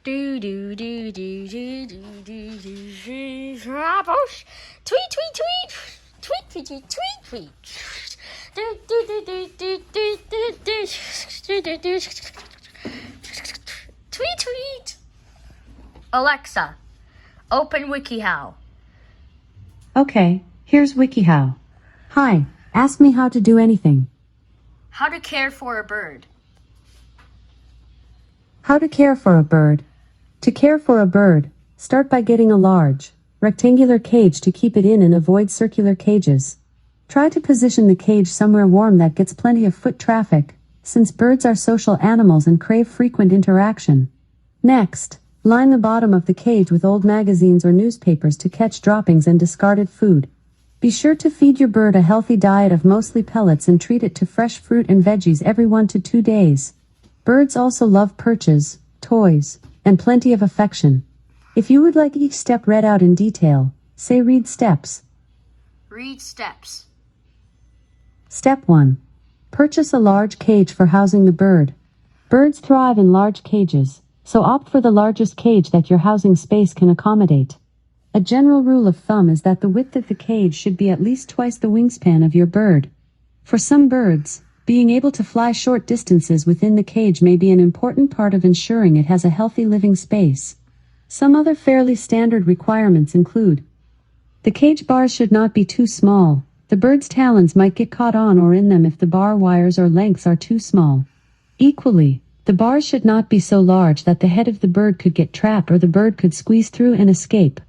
Do do do do do do do do do. Apples. Tweet tweet tweet. Tweet tweet tweet tweet tweet. Do do do do do do do do do do. Tweet tweet. Alexa, open WikiHow. Okay, here's WikiHow. Hi, ask me how to do anything. How to care for a bird. How to care for a bird. To care for a bird, start by getting a large, rectangular cage to keep it in and avoid circular cages. Try to position the cage somewhere warm that gets plenty of foot traffic, since birds are social animals and crave frequent interaction. Next, line the bottom of the cage with old magazines or newspapers to catch droppings and discarded food. Be sure to feed your bird a healthy diet of mostly pellets and treat it to fresh fruit and veggies every 1 to 2 days. Birds also love perches, toys, and plenty of affection. If you would like each step read out in detail, say read steps. Read steps. Step 1. Purchase a large cage for housing the bird. Birds thrive in large cages, so opt for the largest cage that your housing space can accommodate. A general rule of thumb is that the width of the cage should be at least twice the wingspan of your bird. For some birds, being able to fly short distances within the cage may be an important part of ensuring it has a healthy living space. Some other fairly standard requirements include: the cage bars should not be too small. The bird's talons might get caught on or in them if the bar wires or lengths are too small. Equally, the bars should not be so large that the head of the bird could get trapped or the bird could squeeze through and escape.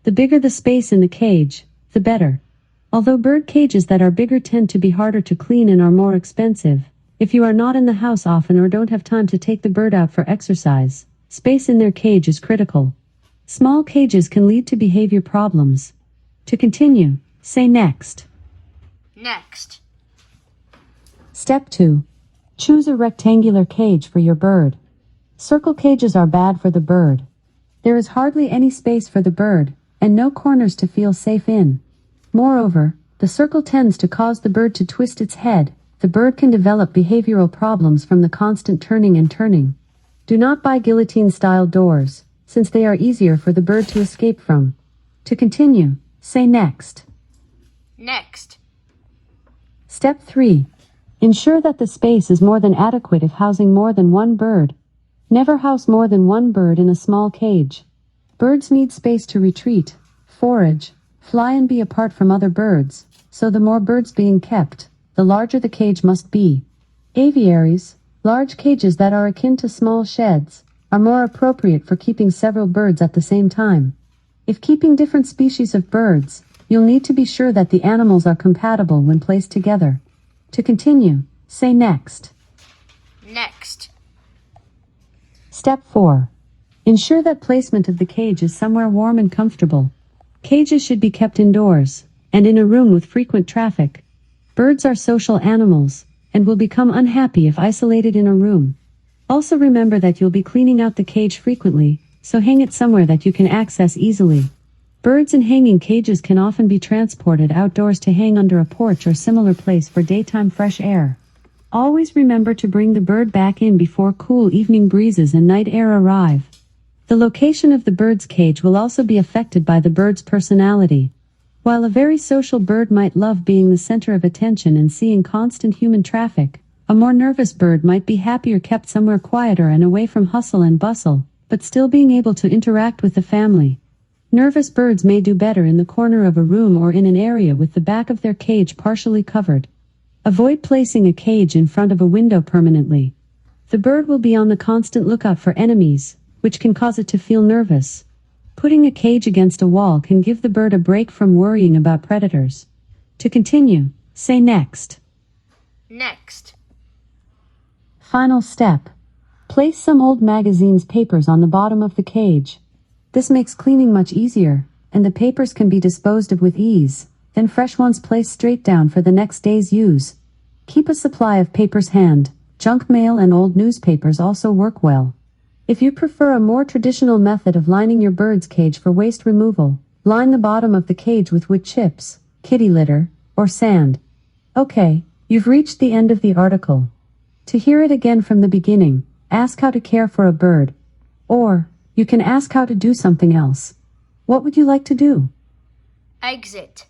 The bigger the space in the cage, the better. Although bird cages that are bigger tend to be harder to clean and are more expensive, if you are not in the house often or don't have time to take the bird out for exercise, space in their cage is critical. Small cages can lead to behavior problems. To continue, say next. Next. Step 2. Choose a rectangular cage for your bird. Circle cages are bad for the bird. There is hardly any space for the bird, and no corners to feel safe in. Moreover, the circle tends to cause the bird to twist its head. The bird can develop behavioral problems from the constant turning and turning. Do not buy guillotine-style doors, since they are easier for the bird to escape from. To continue, say next. Next. Step 3. Ensure that the space is more than adequate if housing more than one bird. Never house more than one bird in a small cage. Birds need space to retreat, forage, fly and be apart from other birds, so the more birds being kept, the larger the cage must be. Aviaries, large cages that are akin to small sheds, are more appropriate for keeping several birds at the same time. If keeping different species of birds, you'll need to be sure that the animals are compatible when placed together. To continue, say next. Next. Step 4. Ensure that placement of the cage is somewhere warm and comfortable. Cages should be kept indoors, and in a room with frequent traffic. Birds are social animals, and will become unhappy if isolated in a room. Also remember that you'll be cleaning out the cage frequently, so hang it somewhere that you can access easily. Birds in hanging cages can often be transported outdoors to hang under a porch or similar place for daytime fresh air. Always remember to bring the bird back in before cool evening breezes and night air arrive. The location of the bird's cage will also be affected by the bird's personality. While a very social bird might love being the center of attention and seeing constant human traffic, a more nervous bird might be happier kept somewhere quieter and away from hustle and bustle, but still being able to interact with the family. Nervous birds may do better in the corner of a room or in an area with the back of their cage partially covered. Avoid placing a cage in front of a window permanently. The bird will be on the constant lookout for enemies, which can cause it to feel nervous. Putting a cage against a wall can give the bird a break from worrying about predators. To continue, say next. Next. Final step. Place some old magazines' papers on the bottom of the cage. This makes cleaning much easier, and the papers can be disposed of with ease, then fresh ones placed straight down for the next day's use. Keep a supply of papers hand. Junk mail and old newspapers also work well. If you prefer a more traditional method of lining your bird's cage for waste removal, line the bottom of the cage with wood chips, kitty litter, or sand. Okay, you've reached the end of the article. To hear it again from the beginning, ask how to care for a bird. Or, You can ask how to do something else. What would you like to do? Exit.